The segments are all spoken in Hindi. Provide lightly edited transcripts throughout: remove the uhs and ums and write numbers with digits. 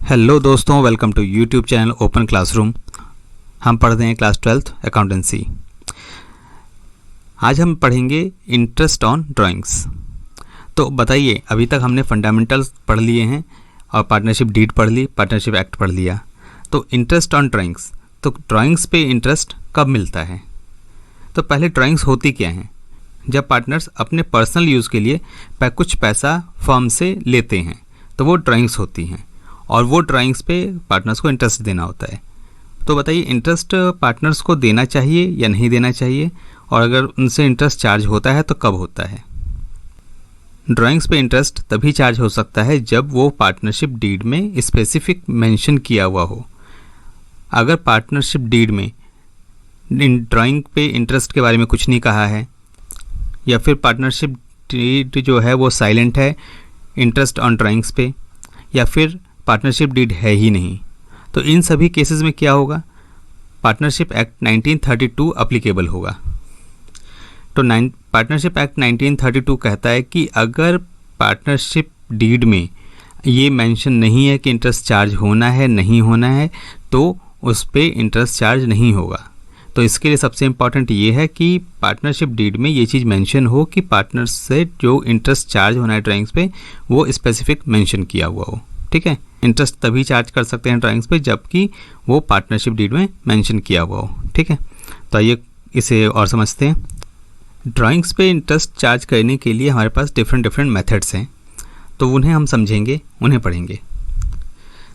हेलो दोस्तों, welcome to YouTube channel open classroom. हम पढ़ते हैं क्लास 12th अकाउंटेंसी। आज हम पढ़ेंगे इंटरेस्ट ऑन ड्राइंग्स। तो बताइए, अभी तक हमने फंडामेंटल्स पढ़ लिए हैं और पार्टनरशिप डीड पढ़ ली, पार्टनरशिप एक्ट पढ़ लिया। तो इंटरेस्ट ऑन ड्राइंग्स, तो ड्राइंग्स पे इंटरेस्ट कब मिलता है? तो पहले ड्राइंग्स होती क्या हैं? जब पार्टनर्स अपने पर्सनल यूज़ के लिए कुछ पैसा फर्म से लेते हैं तो वो ड्राइंग्स होती हैं, और वो ड्राइंग्स पे पार्टनर्स को इंटरेस्ट देना होता है। तो बताइए, इंटरेस्ट पार्टनर्स को देना चाहिए या नहीं देना चाहिए, और अगर उनसे इंटरेस्ट चार्ज होता है तो कब होता है? ड्राइंग्स पे इंटरेस्ट तभी चार्ज हो सकता है जब वो पार्टनरशिप डीड में स्पेसिफिक मेंशन किया हुआ हो। अगर पार्टनरशिप डीड में ड्राइंग पे इंटरेस्ट के बारे में कुछ नहीं कहा है, या फिर पार्टनरशिप डीड जो है वो साइलेंट है इंटरेस्ट ऑन ड्राइंग्स पे, या फिर पार्टनरशिप डीड है ही नहीं, तो इन सभी केसेस में क्या होगा? पार्टनरशिप एक्ट 1932 अप्लीकेबल होगा। तो पार्टनरशिप एक्ट 1932 कहता है कि अगर पार्टनरशिप डीड में ये मेंशन नहीं है कि इंटरेस्ट चार्ज होना है नहीं होना है, तो उस पर इंटरेस्ट चार्ज नहीं होगा। तो इसके लिए सबसे इम्पॉर्टेंट ये है कि पार्टनरशिप डीड में ये चीज़ मेंशन हो कि पार्टनर्स से जो इंटरेस्ट चार्ज होना है ड्राइंग्स पे वो स्पेसिफिक मेंशन किया हुआ हो। ठीक है, इंटरेस्ट तभी चार्ज कर सकते हैं ड्राइंग्स पे जबकि वो पार्टनरशिप डीड में मेंशन किया हुआ हो। ठीक है, तो आइए इसे और समझते हैं। ड्राइंग्स पे इंटरेस्ट चार्ज करने के लिए हमारे पास डिफरेंट मेथड्स हैं, तो उन्हें हम समझेंगे, उन्हें पढ़ेंगे।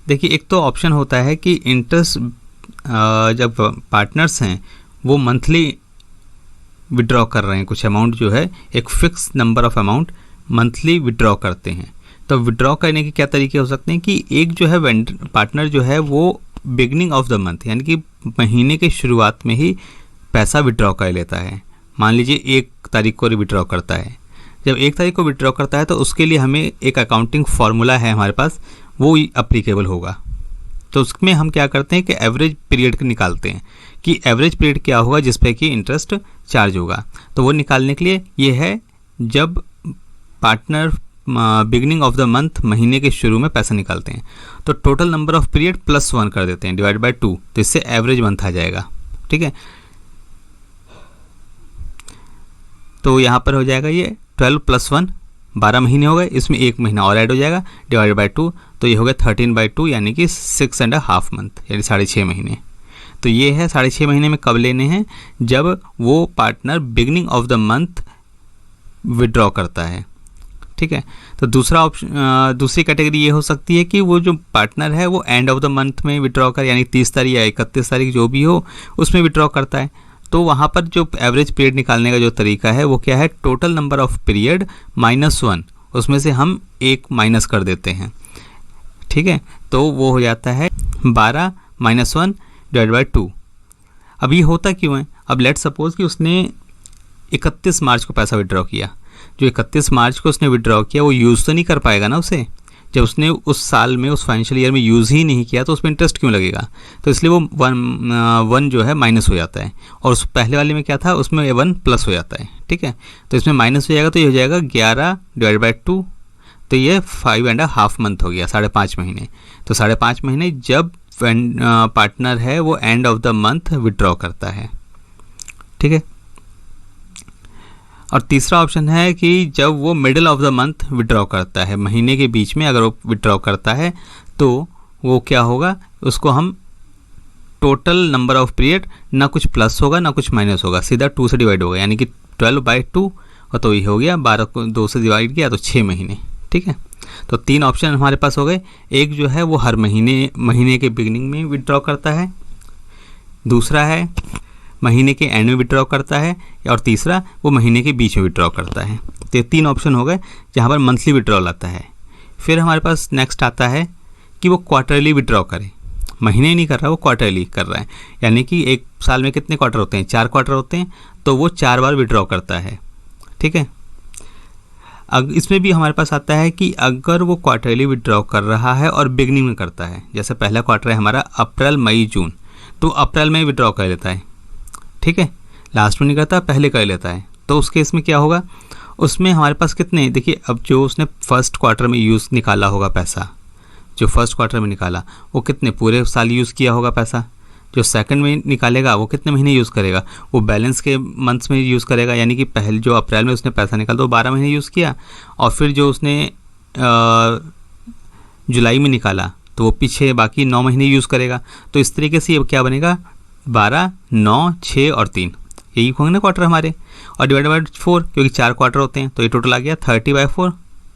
देखिए, एक तो ऑप्शन होता है कि इंटरेस्ट जब पार्टनर्स हैं वो मंथली विड्रॉ कर रहे हैं, कुछ अमाउंट जो है एक fix number of amount monthly withdraw करते हैं। तो विड्रॉ करने के क्या तरीके हो सकते हैं कि एक जो है पार्टनर जो है वो बिगनिंग ऑफ द मंथ यानी कि महीने के शुरुआत में ही पैसा विड्रॉ कर लेता है। मान लीजिए 1 तारीख को विड्रॉ करता है। जब 1 तारीख को विड्रॉ करता है तो उसके लिए हमें एक अकाउंटिंग फार्मूला है हमारे पास, वो अप्लीकेबल होगा। तो उसमें हम क्या करते हैं कि एवरेज पीरियड निकालते हैं कि एवरेज पीरियड क्या होगा जिस पे कि इंटरेस्ट चार्ज होगा। तो वो निकालने के लिए ये है जब partner beginning of the month महीने के शुरू में पैसा निकालते हैं, तो टोटल नंबर ऑफ पीरियड +1 कर देते हैं डिवाइड बाय 2, तो इससे एवरेज मंथ आ जाएगा। ठीक है, तो यहाँ पर हो जाएगा ये 12 + 1 12 महीने हो गए, इसमें 1 महीना और ऐड हो जाएगा डिवाइड बाय 2, तो ये हो गया 13/2 यानी कि 6.5 मंथ यानी 6.5 महीने। तो ये है 6.5 महीने में कब लेने हैं? जब वो partner beginning of the month withdraw करता है। ठीक है, तो दूसरी कैटेगरी ये हो सकती है कि वो जो पार्टनर है वो एंड ऑफ द मंथ में विड्रॉ कर, यानी 30 तारीख या 31 तारीख जो भी हो उसमें विड्रॉ करता है। तो वहाँ पर जो एवरेज पीरियड निकालने का जो तरीका है वो क्या है? टोटल नंबर ऑफ पीरियड -1, उसमें से हम 1 माइनस कर देते हैं। ठीक है, तो वो हो जाता है 12 - 1 डिवाइड बाय 2। अब ये होता क्यों है? अब लेट सपोज कि उसने 31 मार्च को पैसा विड्रॉ किया। जो 31 मार्च को उसने विड्रॉ किया वो यूज़ तो नहीं कर पाएगा ना उसे। जब उसने उस साल में, उस फाइनेंशियल ईयर में यूज़ ही नहीं किया तो उसमें इंटरेस्ट क्यों लगेगा? तो इसलिए वो 1 जो है माइनस हो जाता है, और उस पहले वाले में क्या था? उसमें 1 प्लस हो जाता है। ठीक है, तो इसमें माइनस हो जाएगा, तो ये हो जाएगा 11 डिवाइड बाय 2, तो ये 5.5 मंथ हो गया, 5.5 महीने। तो 5.5 महीने जब पार्टनर है वो end of the month withdraw करता है। ठीक है, और तीसरा ऑप्शन है कि जब वो middle of the month withdraw करता है, महीने के बीच में अगर वो विड्रॉ करता है तो वो क्या होगा? उसको हम टोटल नंबर ऑफ पीरियड ना कुछ प्लस होगा ना कुछ माइनस होगा, सीधा 2 से डिवाइड होगा, यानी कि 12/2, और तो ये हो गया 12 को 2 से डिवाइड किया तो 6 महीने। ठीक है, तो 3 ऑप्शन हमारे पास हो गए। एक जो है वो हर महीने के बिगिनिंग में विड्रॉ करता है, दूसरा है महीने के एंड में विड्रॉ करता है, और तीसरा वो महीने के बीच में विड्रॉ करता है। तो ये 3 ऑप्शन हो गए जहाँ पर मंथली विड्रॉल आता है। फिर हमारे पास नेक्स्ट आता है कि वो क्वार्टरली विड्रॉ करे। महीने नहीं कर रहा, वो क्वार्टरली कर रहा है, यानी कि एक साल में कितने क्वार्टर होते हैं? 4 क्वार्टर होते हैं, तो वो 4 बार विड्रॉ करता है। ठीक है, इसमें भी हमारे पास आता है कि अगर वो क्वार्टरली विड्रॉ कर रहा है और बिगनिंग में करता है, जैसे पहला क्वार्टर है हमारा अप्रैल मई जून, तो अप्रैल में विड्रॉ कर लेता है। ठीक है, लास्ट में नहीं करता, पहले कर लेता है, तो उस केस में क्या होगा? उसमें हमारे पास कितने, देखिए अब जो उसने फर्स्ट क्वार्टर में यूज़ निकाला होगा पैसा, जो फर्स्ट क्वार्टर में निकाला वो कितने पूरे साल यूज़ किया होगा पैसा, जो सेकंड में निकालेगा वो कितने महीने यूज़ करेगा, वो बैलेंस के मंथ्स में यूज़ करेगा, यानी कि पहले जो अप्रैल में उसने पैसा निकाला तो 12 महीने यूज़ किया, और फिर जो उसने जुलाई में निकाला तो वो पीछे बाकी 9 महीने यूज़ करेगा। तो इस तरीके से ये क्या बनेगा, 12, 9, 6 और 3, यही होंगे ना क्वार्टर हमारे, और डिवाइड बाई 4 क्योंकि 4 क्वार्टर होते हैं, तो ये टोटल आ गया 30/4,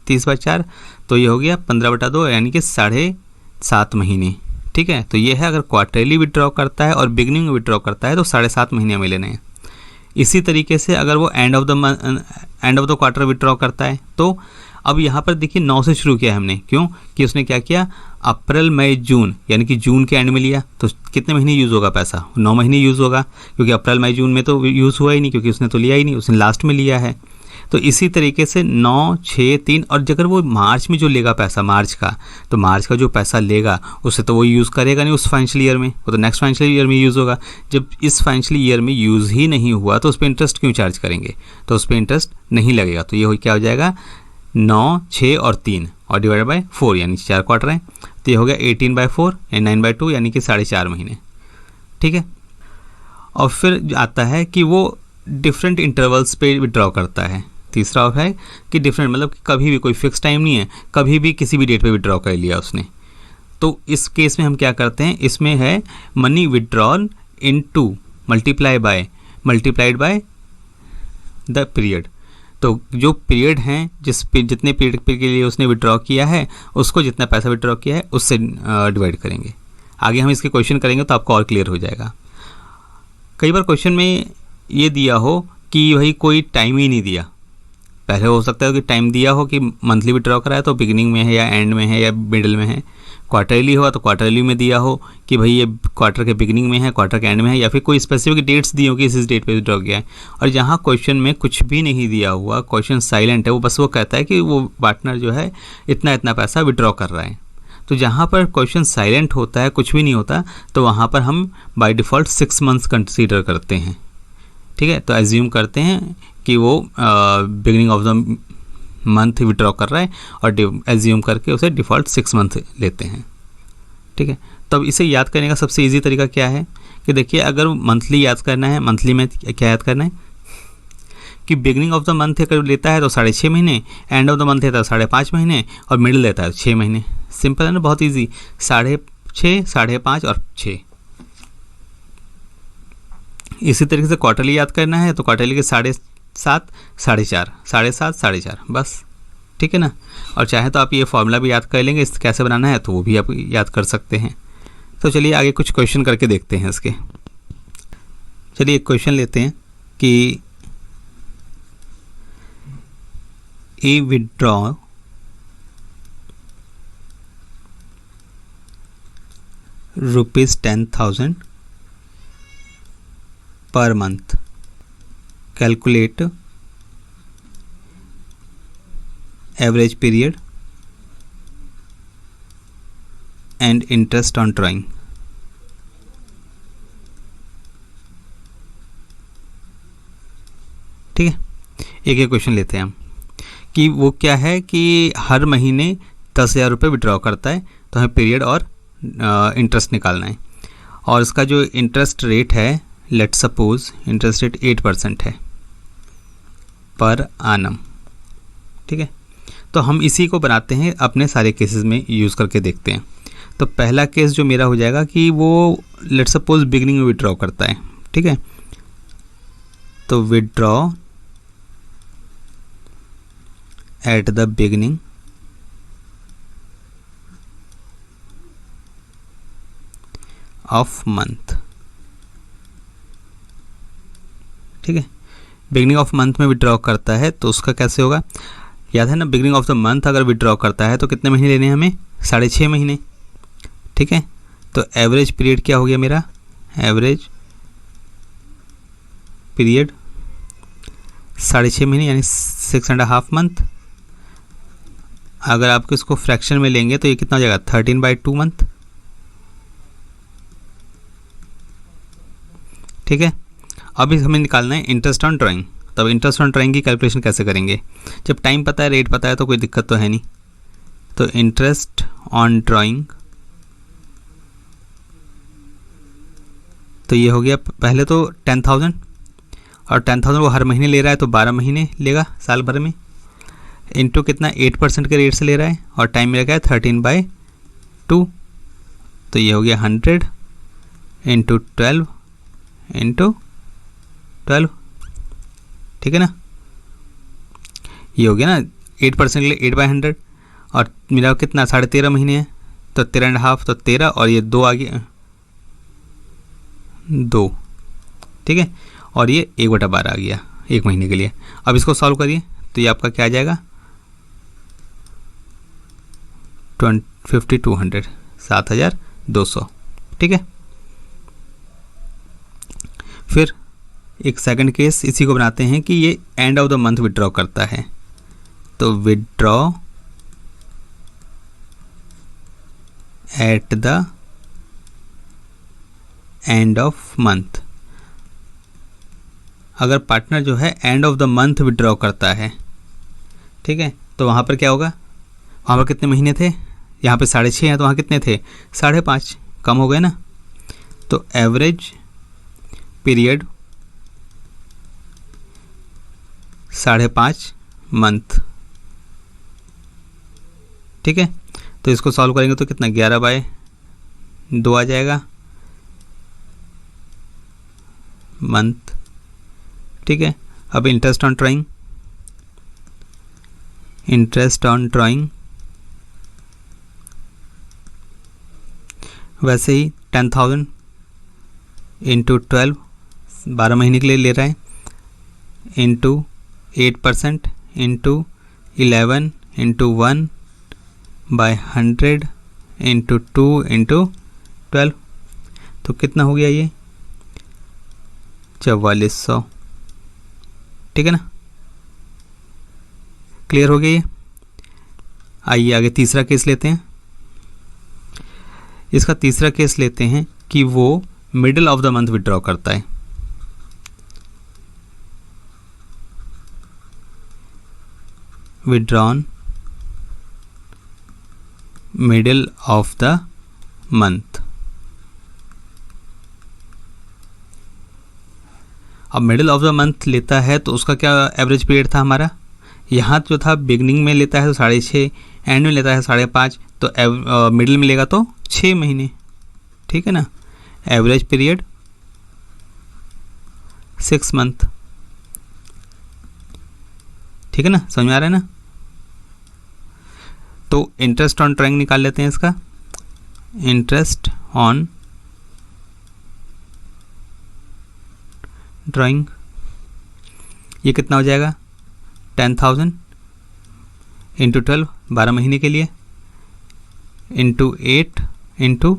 30/4, तो ये हो गया 15/2 यानी कि 7.5 महीने। ठीक है, तो ये है अगर क्वार्टरली विड्रॉ करता है और बिगनिंग में विड्रॉ करता है तो 7.5 महीने हमें लेने हैं। इसी तरीके से अगर वो end of the quarter withdraw करता है तो अब यहाँ पर देखिए 9 से शुरू किया हमने, क्यों कि उसने क्या किया, अप्रैल मई जून यानी कि जून के एंड में लिया, तो कितने महीने यूज़ होगा पैसा, 9 महीने यूज़ होगा, क्योंकि अप्रैल मई जून में तो यूज़ हुआ ही नहीं क्योंकि उसने तो लिया ही नहीं, उसने लास्ट में लिया है। तो इसी तरीके से 9, 6, 3, और अगर वो मार्च में जो लेगा पैसा मार्च का, तो मार्च का जो पैसा लेगा उससे तो वो यूज़ करेगा नहीं उस फाइनेंशियल ईयर में, वो तो नेक्स्ट फाइनेंशियल ईयर में यूज़ होगा। जब इस फाइनेंशियल ईयर में यूज़ ही नहीं हुआ तो उस पर इंटरेस्ट क्यों चार्ज करेंगे, तो उस पर इंटरेस्ट नहीं लगेगा। तो ये क्या हो जाएगा, 9, 6 और 3 और डिवाइड बाई 4 यानी 4 क्वार्टर हैं, तो ये हो गया 18/4 या 9/2 यानी कि 4.5 महीने। ठीक है, और फिर आता है कि वो डिफरेंट इंटरवल्स पे विड्रॉ करता है। तीसरा है कि डिफरेंट मतलब कि कभी भी कोई फिक्स टाइम नहीं है, कभी भी किसी भी डेट पे विड्रॉ कर लिया उसने। तो इस केस में हम क्या करते हैं, इसमें है money withdrawal into multiplied by the period. तो जो पीरियड हैं जितने पीरियड के लिए उसने विड्रॉ किया है उसको जितना पैसा विड्रॉ किया है उससे डिवाइड करेंगे। आगे हम इसके क्वेश्चन करेंगे तो आपको और क्लियर हो जाएगा। कई बार क्वेश्चन में ये दिया हो कि भाई कोई टाइम ही नहीं दिया, पहले हो सकता है कि टाइम दिया हो कि मंथली विड्रॉ करा है तो बिगिनिंग में है या एंड में है या मिडिल में है, क्वार्टरली हुआ तो क्वार्टरली में दिया हो कि भाई ये क्वार्टर के बिगिनिंग में है, क्वार्टर के एंड में है, या फिर कोई स्पेसिफिक डेट्स दी हो कि इस डेट पे विड्रॉ किया है। और जहाँ क्वेश्चन में कुछ भी नहीं दिया हुआ, क्वेश्चन साइलेंट है, वो बस वो कहता है कि वो पार्टनर जो है इतना इतना पैसा विड्रॉ कर रहा है, तो जहाँ पर क्वेश्चन साइलेंट होता है, कुछ भी नहीं होता, तो वहाँ पर हम बाय डिफ़ॉल्ट 6 मंथ्स कंसीडर करते हैं। ठीक है, तो एज्यूम करते हैं कि वो beginning of the month withdraw कर रहा है और एज्यूम करके उसे डिफ़ॉल्ट 6 मंथ लेते हैं। ठीक है, तब इसे याद करने का सबसे इजी तरीका क्या है कि देखिए, अगर मंथली याद करना है, मंथली में क्या याद करना है कि बिगिनिंग ऑफ द मंथ अगर लेता है तो 6.5 महीने, एंड ऑफ द मंथ लेता है 5.5 महीने और मिडिल लेता है 6 महीने। सिंपल है ना, बहुत ईजी, 6.5, 5.5 और 6। इसी तरीके से क्वार्टरली याद करना है तो क्वार्टरली के 7.5, 4.5, 7.5, 4.5 बस। ठीक है ना, और चाहे तो आप ये फॉर्मूला भी याद कर लेंगे, इस कैसे बनाना है तो वो भी आप याद कर सकते हैं। तो चलिए आगे कुछ क्वेश्चन करके देखते हैं इसके। चलिए एक क्वेश्चन लेते हैं कि ए withdraw ₹10,000 per month. Calculate average period and interest on drawing. ठीक है, एक एक क्वेश्चन लेते हैं हम कि वो क्या है कि हर महीने 10,000 रुपये विड्रॉ करता है, तो हमें पीरियड और इंटरेस्ट निकालना है। और इसका जो इंटरेस्ट रेट है, लेट सपोज इंटरेस्ट रेट 8% है पर आनम। ठीक है, तो हम इसी को बनाते हैं, अपने सारे केसेस में यूज़ करके देखते हैं। तो पहला केस जो मेरा हो जाएगा कि वो लेट सपोज बिगिनिंग में विड्रॉ करता है। ठीक है, तो withdraw at the beginning of month. ठीक है, बिगिनिंग ऑफ मंथ में विड्रॉ करता है तो उसका कैसे होगा, याद है ना, बिगिनिंग ऑफ द मंथ अगर विड्रॉ करता है तो कितने महीने लेने हैं हमें, 6.5 महीने। ठीक है, तो एवरेज पीरियड क्या हो गया मेरा, एवरेज पीरियड 6.5 महीने यानी 6.5 मंथ। अगर आप इसको फ्रैक्शन में लेंगे तो ये कितना हो जाएगा, 13/2 मंथ। ठीक है, अभी हमें निकालना है इंटरेस्ट ऑन ड्राइंग। तब इंटरेस्ट ऑन ड्राइंग की कैलकुलेशन कैसे करेंगे, जब टाइम पता है, रेट पता है तो कोई दिक्कत तो है नहीं। तो इंटरेस्ट ऑन ड्राइंग, तो ये हो गया पहले तो 10,000, और 10,000 वो हर महीने ले रहा है तो 12 महीने लेगा साल भर में, इंटू कितना 8% के रेट से ले रहा है, और टाइम मेरा क्या है 13/2, तो ये हो गया 100 इंटू 12 इंटू 12, ठीक है ना। ये हो गया ना 8% के लिए 8/100, और मेरा कितना 13.5 महीने है तो 13.5, तो 13, और ये 2 आ गया 2, ठीक है, और ये 1/12 आ गया 1 महीने के लिए। अब इसको सॉल्व करिए तो ये आपका क्या आ जाएगा 5200, 7200, ठीक है। फिर एक सेकंड केस इसी को बनाते हैं कि ये and of the month withdraw करता है, तो withdraw at the end of month. अगर पार्टनर जो है and of the month withdraw करता है, ठीक है, तो वहाँ पर क्या होगा, वहाँ पर कितने महीने थे, यहाँ पे 6.5 हैं तो वहाँ कितने थे 5.5, कम हो गए ना, तो एवरेज पीरियड 5.5 मंथ, ठीक है। तो इसको सॉल्व करेंगे तो कितना 11/2 आ जाएगा मंथ, ठीक है। अब interest on drawing, interest on drawing वैसे ही 10,000 इंटू 12, 12 महीने के लिए ले रहा है, into 8% into 11 into 1/100 into 2 into 12, तो कितना हो गया ये 4400, ठीक है ना। क्लियर हो गया ये। आइए आगे तीसरा केस लेते हैं। इसका तीसरा केस लेते हैं कि वो middle of the month withdraw करता है, withdrawn middle of the month. अब मिडिल ऑफ द मंथ लेता है तो उसका क्या एवरेज पीरियड था हमारा, यहाँ जो था बिगनिंग में लेता है तो 6.5, एंड में लेता है 5.5, तो मिडिल में लेगा तो 6 महीने, ठीक है ना। एवरेज पीरियड 6 मंथ, ठीक है ना, समझ में आ रहा है ना। तो इंटरेस्ट ऑन ड्राइंग निकाल लेते हैं इसका, इंटरेस्ट ऑन ड्राइंग ये कितना हो जाएगा 10,000 इंटू 12, 12 महीने के लिए, इंटू 8 इंटू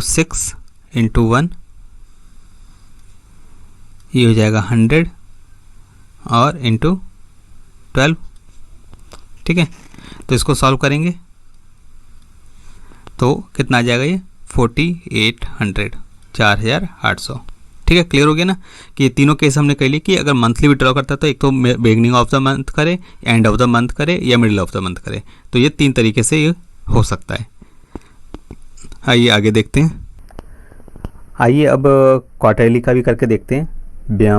6 इंटू 1, ये हो जाएगा 100, और इंटू 12, ठीक है। तो इसको सॉल्व करेंगे तो कितना आ जाएगा ये 4800, 4800, ठीक है। क्लियर हो गया ना कि ये तीनों केस हमने कह ली कि अगर मंथली विड्रॉ करता है तो एक तो बिगनिंग ऑफ द मंथ करे, एंड ऑफ द मंथ करे, या मिडिल ऑफ द मंथ करे, तो ये 3 तरीके से ये हो सकता है। आइए आगे देखते हैं। आइए अब क्वार्टरली का भी करके देखते हैं।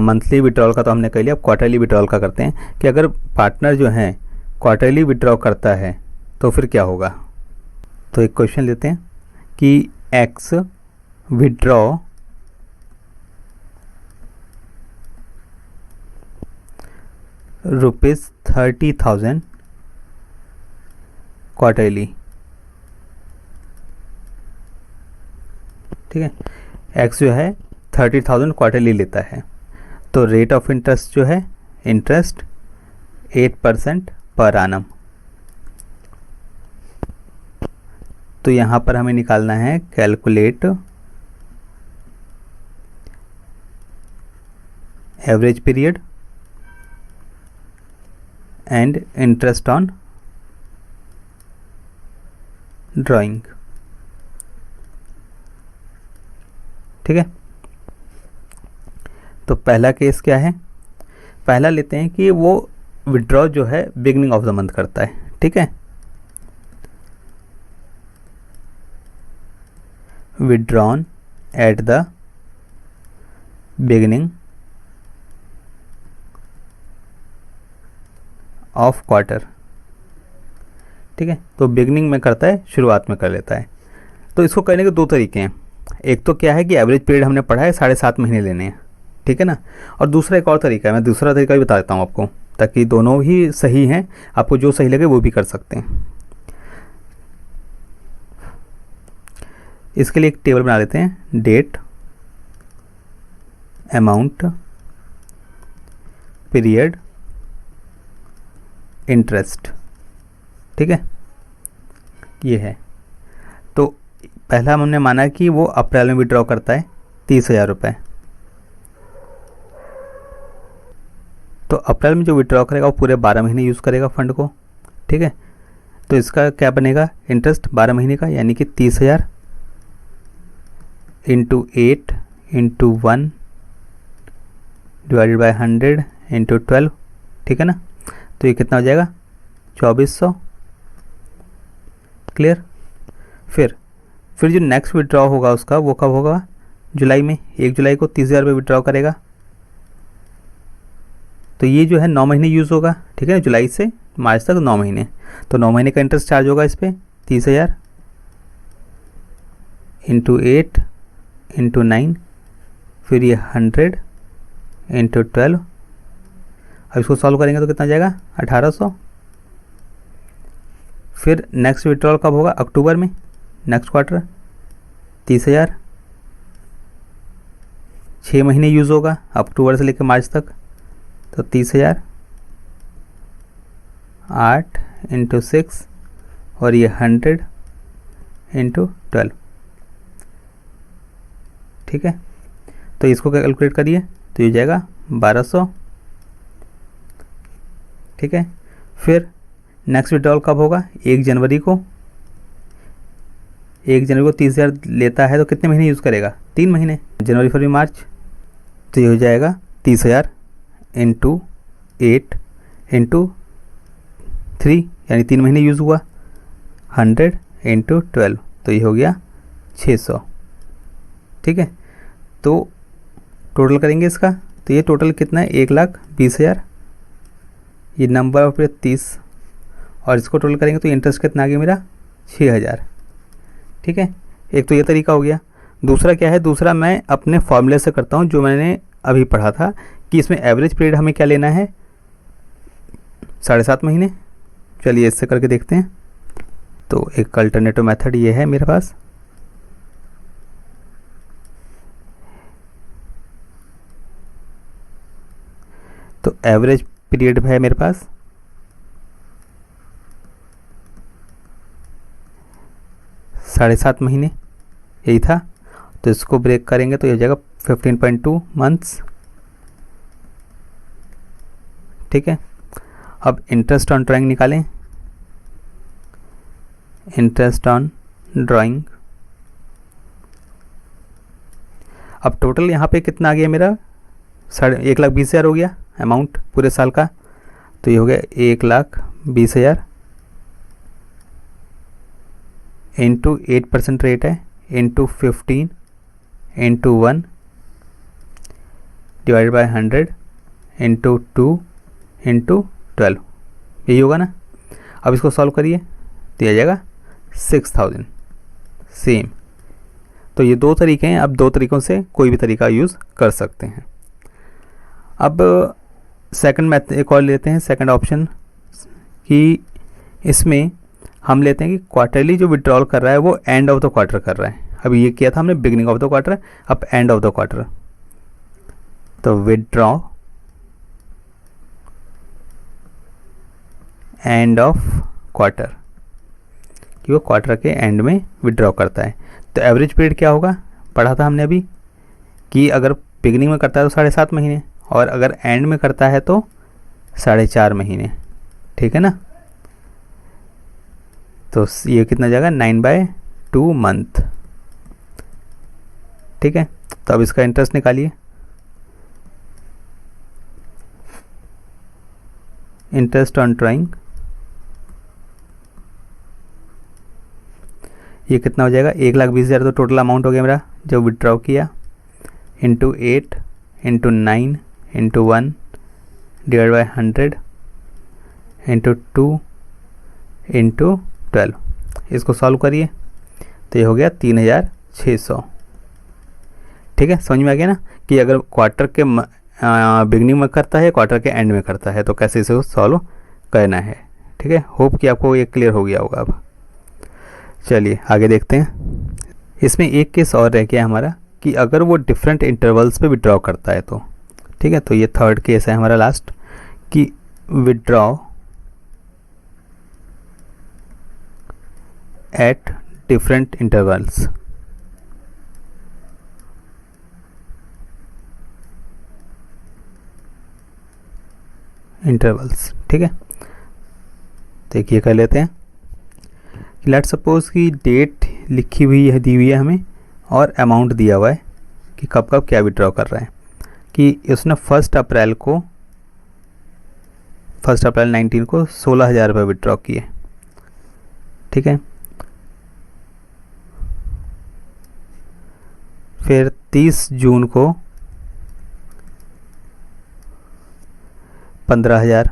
मंथली विड्रॉल का तो हमने कह लिया, अब क्वार्टरली विड्रॉल का करते हैं कि अगर पार्टनर जो है क्वार्टरली विड्रॉ करता है तो फिर क्या होगा। तो एक क्वेश्चन लेते हैं कि एक्स विड्रॉ ₹30,000 क्वार्टरली, ठीक है। एक्स जो है 30,000 क्वार्टरली लेता है, तो रेट ऑफ इंटरेस्ट जो है इंटरेस्ट 8% पर आनम। तो यहाँ पर हमें निकालना है calculate average period and interest on drawing, ठीक है। तो पहला केस क्या है, पहला लेते हैं कि वो विड्रॉ जो है बिगनिंग ऑफ द मंथ करता है, ठीक है। withdrawn at the beginning of quarter। ठीक है, तो बिगनिंग में करता है, शुरुआत में कर लेता है। तो इसको करने के दो तरीके हैं। एक तो क्या है कि एवरेज पीरियड हमने पढ़ा है 7.5 महीने लेने हैं, ठीक है ना। और दूसरा एक और तरीका है, मैं दूसरा तरीका भी बता देता हूँ आपको, ताकि दोनों ही सही हैं, आपको जो सही लगे वो भी कर सकते हैं। इसके लिए एक टेबल बना लेते हैं, डेट, अमाउंट, पीरियड, इंटरेस्ट। ठीक है, ये है। तो पहला हमने माना कि वो अप्रैल में विड्रॉ करता है 30,000 रुपये। तो अप्रैल में जो विड्रॉ करेगा वो पूरे 12 महीने यूज़ करेगा फंड को। ठीक है, तो इसका क्या बनेगा, इंटरेस्ट 12 महीने का, यानी कि 30,000 into 8 into 1 divided by 100 into 12। ठीक है ना, तो ये कितना हो जाएगा, 2400। क्लियर। फिर जो नेक्स्ट विड्रॉ होगा उसका, वो कब होगा, जुलाई में। 1 जुलाई को 30,000 रुपये विड्रॉ करेगा। तो ये जो है 9 महीने यूज़ होगा। ठीक है, जुलाई से मार्च तक 9 महीने, तो 9 महीने का इंटरेस्ट चार्ज होगा इस पर 30,000 इंटू 8 इंटू 9, फिर ये 100 इंटू 12। अब इसको सॉल्व करेंगे तो कितना जाएगा, 1800। फिर नेक्स्ट विड्रॉल कब होगा, अक्टूबर में, नेक्स्ट क्वार्टर, 30,000, 6 महीने यूज़ होगा अक्टूबर से लेकर मार्च तक, तो 30,000, 8 इंटू 6 और ये 100 इंटू 12। ठीक है, तो इसको कैलकुलेट करिए तो ये जाएगा 1200। ठीक है, फिर नेक्स्ट विड्रॉल कब होगा, 1 जनवरी को। 1 जनवरी को 30,000 लेता है तो कितने महीने यूज़ करेगा, 3 महीने, जनवरी फरवरी मार्च। तो ये हो जाएगा 30,000 इंटू 8 इंटू 3, यानी 3 महीने यूज़ हुआ, 100 इंटू 12, तो ये हो गया 600। ठीक है, तो टोटल करेंगे इसका, तो ये टोटल कितना है, 1,20,000। ये नंबर ऑफ 30, और इसको टोटल करेंगे तो इंटरेस्ट कितना आ गया मेरा, 6,000। ठीक है, एक तो ये तरीका हो गया। दूसरा क्या है, दूसरा मैं अपने फॉर्मूले से करता हूँ, जो मैंने अभी पढ़ा था कि इसमें एवरेज पीरियड हमें क्या लेना है, 7.5 महीने। चलिए इससे करके देखते हैं। तो एक अल्टरनेटिव मेथड ये है मेरे पास। तो एवरेज पीरियड है मेरे पास 7.5 महीने, यही था। तो इसको ब्रेक करेंगे तो ये हो जाएगा 15.2 मंथ्स। ठीक है, अब इंटरेस्ट ऑन ड्राइंग निकालें। इंटरेस्ट ऑन ड्राइंग, अब टोटल यहाँ पे कितना आ गया मेरा, 1,20,000 हो गया अमाउंट पूरे साल का। तो ये हो गया 1,20,000 इंटू 8% रेट है, into 15 into 1 divided by 100 into 2 into 12, यही होगा ना। अब इसको सॉल्व करिए तो आ जाएगा 6,000 सेम। तो ये दो तरीके हैं, अब दो तरीक़ों से कोई भी तरीका यूज़ कर सकते हैं। अब सेकंड मैथ एक और लेते हैं, सेकंड ऑप्शन, कि इसमें हम लेते हैं कि क्वार्टरली जो विड्रॉल कर रहा है वो एंड ऑफ द क्वार्टर कर रहा है। अभी ये किया था हमने बिगिनिंग ऑफ द क्वार्टर, अब एंड ऑफ द क्वार्टर। तो विड्रॉ एंड ऑफ क्वार्टर, कि वो क्वार्टर के एंड में विड्रॉ करता है। तो एवरेज पीरियड क्या होगा, पढ़ा था हमने अभी कि अगर बिगिनिंग में करता है तो 7.5 महीने, और अगर एंड में करता है तो 4.5 महीने। ठीक है ना, तो ये कितना जाएगा, 9/2 मंथ। ठीक है, तो अब इसका इंटरेस्ट निकालिए। इंटरेस्ट ऑन ड्राइंग, ये कितना हो जाएगा, 1,20,000 तो टोटल अमाउंट हो गया मेरा जो विड्रॉ किया, into 8 into 9 into 1 divide by 100 into 2 into 12। इसको सॉल्व करिए तो ये हो गया 3,600। ठीक है, समझ में आ गया ना कि अगर क्वार्टर के बिगनिंग में करता है, क्वार्टर के एंड में करता है, तो कैसे इसे सॉल्व करना है। ठीक है, होप कि आपको ये क्लियर हो गया होगा। अब चलिए आगे देखते हैं। इसमें एक केस और रह गया हमारा कि अगर वो डिफरेंट इंटरवल्स पे विड्रॉ करता है तो। ठीक है, तो ये थर्ड केस है हमारा लास्ट कि विड्रॉ एट डिफरेंट इंटरवल्स। ठीक है, देखिए कर लेते हैं। लेट्स सपोज कि डेट लिखी हुई है, दी हुई है हमें, और अमाउंट दिया हुआ है कि कब कब क्या विड्रॉ कर रहे हैं। कि उसने 1 अप्रैल 19 को 16,000 रुपये विड्रॉ किए। ठीक है, फिर 30 जून को 15,000,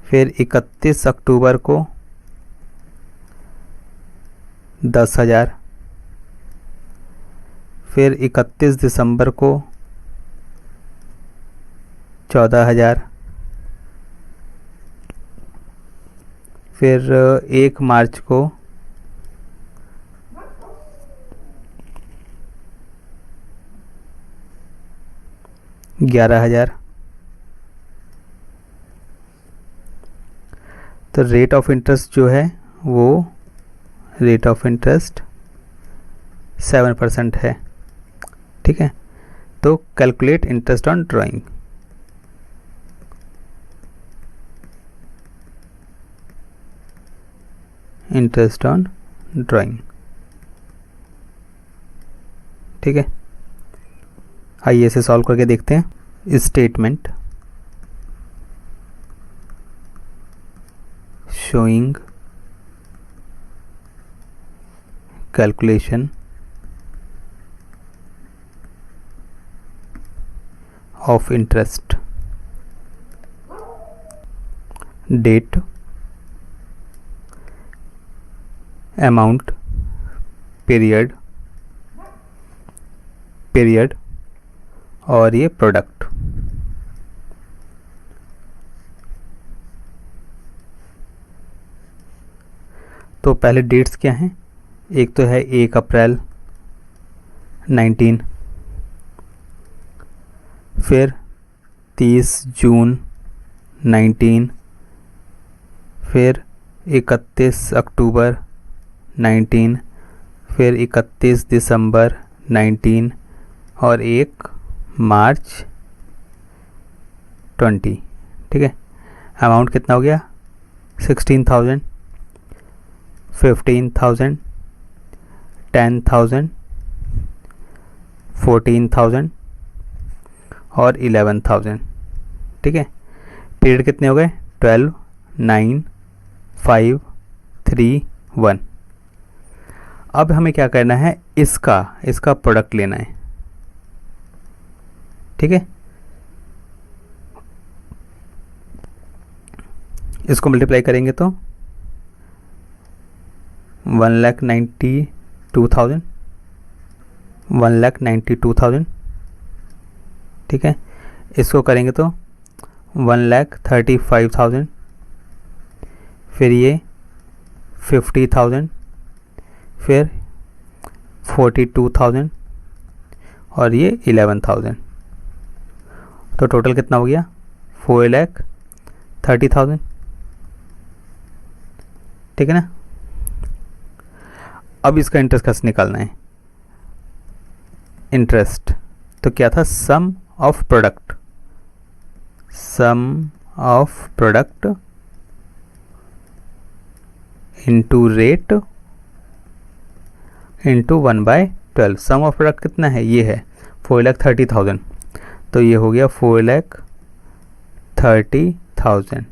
फिर 31 अक्टूबर को 10,000, फिर 31 दिसंबर को 14,000, फिर 1 मार्च को 11,000। तो रेट ऑफ इंटरेस्ट जो है वो रेट ऑफ इंटरेस्ट 7% है। ठीक है, तो calculate interest on drawing. Interest on drawing. ठीक है, आइए इसे सॉल्व करके देखते हैं। Statement showing calculation of interest, date, amount, period और ये प्रोडक्ट। तो पहले डेट्स क्या हैं, एक तो है 1 अप्रैल 19, फिर 30 जून 19, फिर 31 अक्टूबर 19, फिर 31 दिसंबर 19 और 1 मार्च 20। ठीक है, अमाउंट कितना हो गया, 16,000, 15,000, 10,000, 14,000 और 11,000। ठीक है, पीरियड कितने हो गए, 12, 9, 5, 3, 1। अब हमें क्या करना है, इसका प्रोडक्ट लेना है। ठीक है, इसको मल्टीप्लाई करेंगे तो 1,92,000। ठीक है, इसको करेंगे तो 1,35,000, फिर ये 50,000, फिर 42,000 और ये 11,000। तो टोटल कितना हो गया, 4,30,000। ठीक है ना। अब इसका इंटरेस्ट कैसे निकालना है, इंटरेस्ट तो क्या था, sum of product into rate into 1/12। Sum of product कितना है, ये है 4,30,000। तो ये हो गया 4,30,000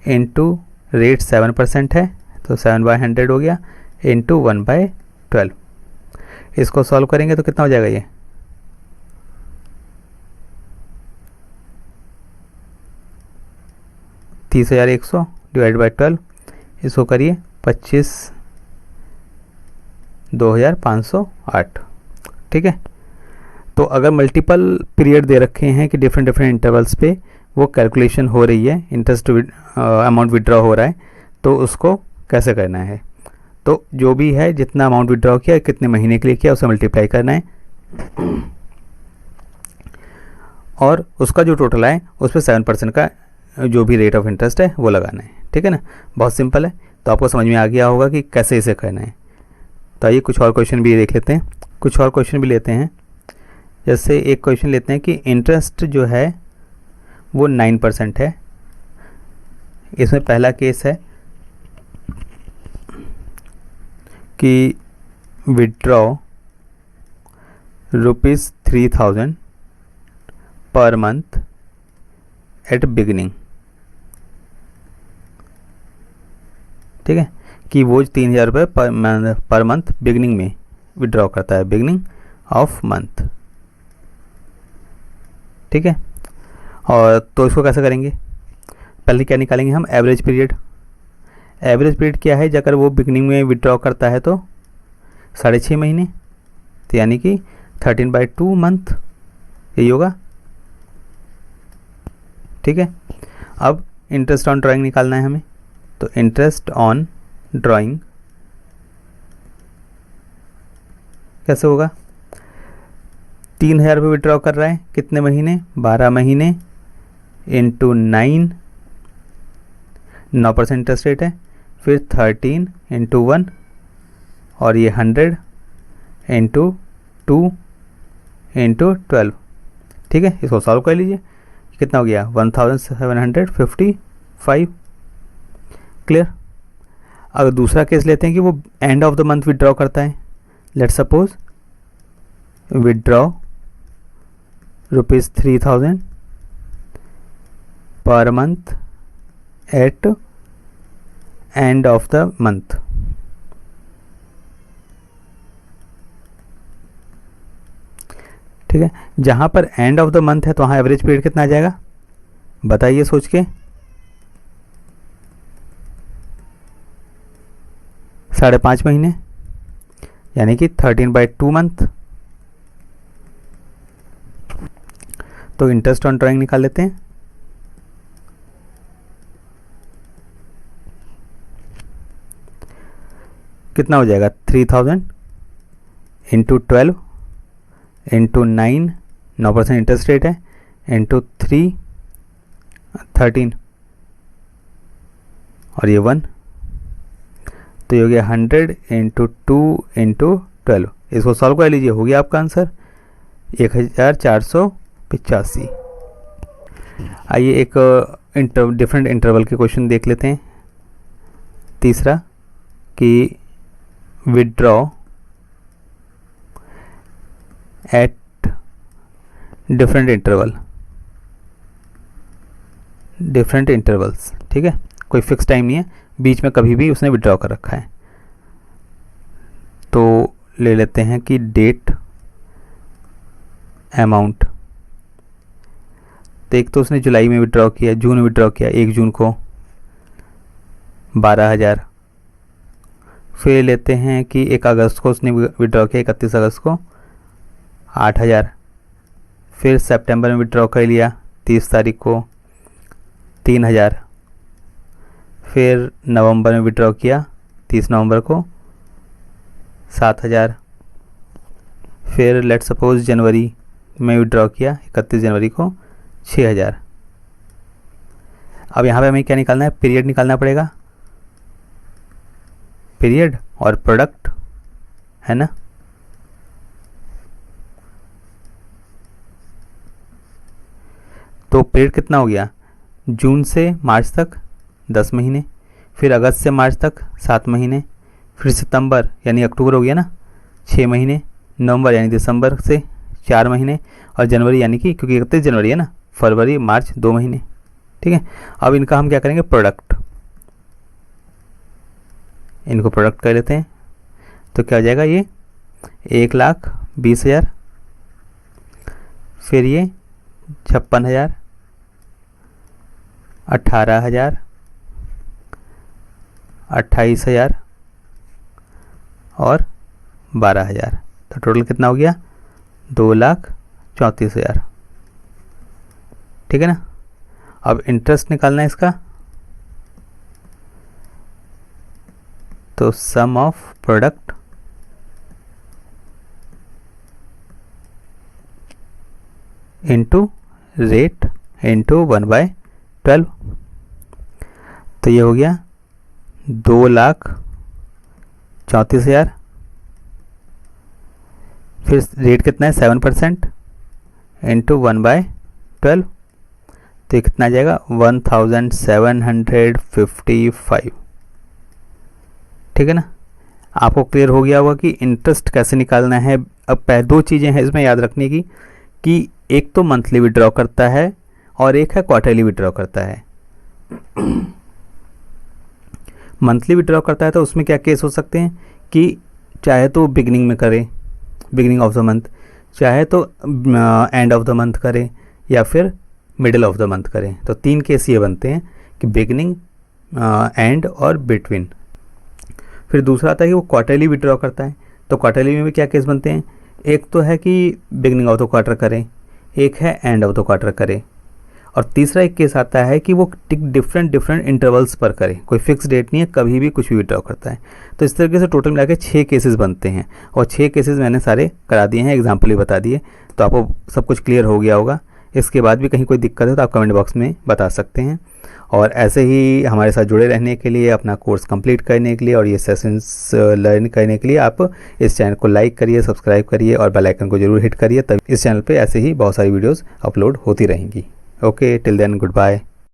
इंटू रेट 7% है तो 7/100 हो गया इंटू 1/12। इसको सॉल्व करेंगे तो कितना हो जाएगा ये 30,100 डिवाइड बाई 12। इसको करिए 25,2,508। ठीक है। तो अगर मल्टीपल पीरियड दे रखे हैं कि डिफरेंट डिफरेंट इंटरवल्स पे वो कैलकुलेशन हो रही है, इंटरेस्ट अमाउंट विड्रॉ हो रहा है, तो उसको कैसे करना है। तो जो भी है जितना अमाउंट विड्रॉ किया, कितने महीने के लिए किया, उसे मल्टीप्लाई करना है और उसका जो टोटल आए उस पर 7% का जो भी रेट ऑफ इंटरेस्ट है वो लगाना है। ठीक है ना, बहुत सिंपल है। तो आपको समझ में आ गया होगा कि कैसे इसे करना है। तो आइए कुछ और क्वेश्चन भी देख लेते हैं, कुछ और क्वेश्चन भी लेते हैं। जैसे एक क्वेश्चन लेते हैं कि इंटरेस्ट जो है वो 9% है। इसमें पहला केस है कि withdraw ₹3,000 per month at beginning. ठीक है, कि वो 3,000 रुपये पर मंथ बिगिनिंग में विड्रॉ करता है, बिगिनिंग ऑफ मंथ। ठीक है, और तो इसको कैसे करेंगे, पहले क्या निकालेंगे हम, एवरेज पीरियड। एवरेज पीरियड क्या है, अगर वो बिगनिंग में विड्रॉ करता है तो 6.5 महीने, तो यानी कि 13/2 मंथ यही होगा। ठीक है, अब इंटरेस्ट ऑन ड्राइंग निकालना है हमें। तो इंटरेस्ट ऑन ड्राइंग कैसे होगा, 3,000 रुपये विड्रॉ कर रहा है, कितने महीने, 12 महीने इंटू 9% इंटरेस्ट रेट है, फिर 13 इंटू 1 और ये 100 इंटू 2 इंटू 12। ठीक है, इसको सॉल्व कर लीजिए, कितना हो गया 1755। क्लियर। अगर दूसरा केस लेते हैं कि वो end of the month withdraw करता है, let's suppose withdraw ₹3,000 per month at end of the month. ठीक है, जहां पर एंड ऑफ द मंथ है तो वहां एवरेज पीरियड कितना आ जाएगा बताइए सोच के, 5.5 महीने, यानी कि 13/2 मंथ। तो इंटरेस्ट ऑन ड्राइंग निकाल लेते हैं। कितना हो जाएगा 3,000 इंटू 12 इंटू 9% इंटरेस्ट रेट है, इंटू 13 और ये 1, तो ये हो गया 100 इंटू 2 इंटू 12। इसको सॉल्व कर लीजिए, हो गया आपका आंसर 1,485। आइए एक डिफरेंट इंटरवल के क्वेश्चन देख लेते हैं। तीसरा कि विड्रॉ एट डिफरेंट इंटरवल्स। ठीक है, कोई फिक्स टाइम नहीं है, बीच में कभी भी उसने विड्रॉ कर रखा है। तो ले लेते हैं कि डेट अमाउंट, तो एक तो उसने जुलाई में विड्रॉ किया, जून में विड्रॉ किया 1 जून को 12,000। फिर लेते हैं कि 1 अगस्त को उसने विड्रॉ किया, 31 अगस्त को 8,000। फिर सितंबर में विड्रॉ कर लिया 30 तारीख को 3,000। फिर नवंबर में विड्रॉ किया 30 नवंबर को 7,000। फिर लेट सपोज जनवरी में विड्रॉ किया 31 जनवरी को 6,000। अब यहाँ पे हमें क्या निकालना है, पीरियड निकालना पड़ेगा, पीरियड और प्रोडक्ट, है ना। तो पीरियड कितना हो गया, जून से मार्च तक 10 महीने, फिर अगस्त से मार्च तक 7 महीने, फिर सितंबर यानी अक्टूबर हो गया ना 6 महीने, नवंबर यानी दिसंबर से 4 महीने, और जनवरी यानी कि क्योंकि 31 जनवरी है ना, फरवरी मार्च 2 महीने। ठीक है, अब इनका हम क्या करेंगे, प्रोडक्ट। इनको प्रोडक्ट कर लेते हैं तो क्या हो जाएगा, ये 1,20,000, फिर ये 56,000, 18,000, 28,000 और 12,000। तो टोटल कितना हो गया, 2,34,000। ठीक है ना। अब इंटरेस्ट निकालना है इसका, तो sum of product into rate into 1/12, तो ये हो गया 2,34,000। फिर रेट कितना है, 7% इंटू 1/12, तो ये कितना आ जाएगा, 1,755। ठीक है ना। आपको क्लियर हो गया होगा कि इंटरेस्ट कैसे निकालना है। अब दो चीज़ें हैं इसमें याद रखने की, कि एक तो मंथली विड्रॉ करता है और एक है क्वार्टरली विड्रॉ करता है। मंथली विड्रॉ करता है तो उसमें क्या केस हो सकते हैं कि चाहे तो बिगनिंग में करे, बिगनिंग ऑफ द मंथ, चाहे तो एंड ऑफ द मंथ करे, या फिर मिडिल ऑफ द मंथ करें। तो 3 केस ये बनते हैं कि बिगनिंग, एंड और बिटवीन। फिर दूसरा आता है कि वो क्वार्टरली विड्रॉ करता है। तो क्वार्टरली में भी क्या केस बनते हैं, एक तो है कि बिगनिंग ऑफ द क्वार्टर करें, एक है एंड ऑफ द क्वार्टर करें, और तीसरा एक केस आता है कि वो डिफरेंट इंटरवल्स पर करे, कोई फिक्स डेट नहीं है, कभी भी कुछ भी विड्रॉ करता है। तो इस तरीके से टोटल मिला के 6 केसेस बनते हैं, और 6 केसेस मैंने सारे करा दिए हैं, एग्जाम्पल ही बता दिए। तो आपको सब कुछ क्लियर हो गया होगा। इसके बाद भी कहीं कोई दिक्कत है तो आप कमेंट बॉक्स में बता सकते हैं। और ऐसे ही हमारे साथ जुड़े रहने के लिए, अपना कोर्स कंप्लीट करने के लिए और ये सेशंस लर्न करने के लिए आप इस चैनल को लाइक करिए, सब्सक्राइब करिए और बेल आइकन को जरूर हिट करिए, तब इस चैनल पे ऐसे ही बहुत सारी वीडियोस अपलोड होती रहेंगी। Okay, till then, good bye.